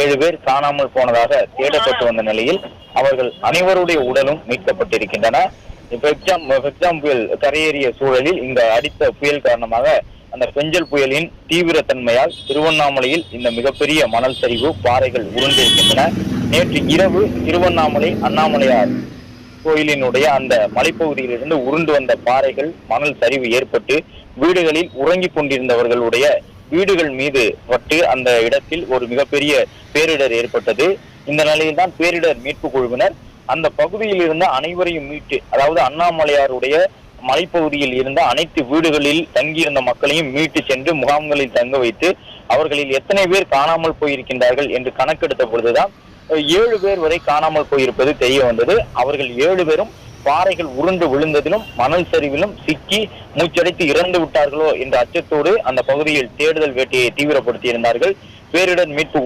7 பேர் காணாமல் போனதாக தேடப்பட்டு வந்த நிலையில் அவர்கள் அனைவருடைய உடலும் மீட்கப்பட்டிருக்கின்றன. பெக்ஜாம் புயல் கரையேறிய சூழலில் இந்த அடித்த புயல் காரணமாக அந்த பெஞ்சல் புயலின் தீவிரத்தன்மையால் திருவண்ணாமலையில் இந்த மிகப்பெரிய மணல் சரிவு பாறைகள் உருண்டிருக்கின்றன. நேற்று இரவு திருவண்ணாமலை அண்ணாமலையார் கோயிலினுடைய அந்த மலைப்பகுதியிலிருந்து உருண்டு வந்த பாறைகள் மணல் சரிவு ஏற்பட்டு வீடுகளில் உறங்கிக் கொண்டிருந்தவர்களுடைய வீடுகள் மீது பட்டு அந்த இடத்தில் ஒரு மிகப்பெரிய பேரிடர் ஏற்பட்டது. இந்த நிலையில் தான் பேரிடர் மீட்பு குழுவினர் அந்த பகுதியில் இருந்த அனைவரையும் மீட்டு, அதாவது அண்ணாமலையாருடைய மலைப்பகுதியில் இருந்த அனைத்து வீடுகளில் தங்கியிருந்த மக்களையும் மீட்டு சென்று முகாம்களில் தங்க வைத்து அவர்களில் எத்தனை பேர் காணாமல் போயிருக்கின்றார்கள் என்று கணக்கெடுத்த பொழுதுதான் 7 பேர் வரை காணாமல் போயிருப்பது தெரிய வந்தது. அவர்கள் 7 பேரும் பாறைகள் உருண்டு விழுந்ததிலும் மணல் சரிவிலும் சிக்கி மூச்சடைத்து இறந்து விட்டார்களோ என்ற அச்சத்தோடு அந்த பகுதியில் தேடுதல் வேட்டையை தீவிரப்படுத்தி இருந்தார்கள். பேரிடர் மீட்பு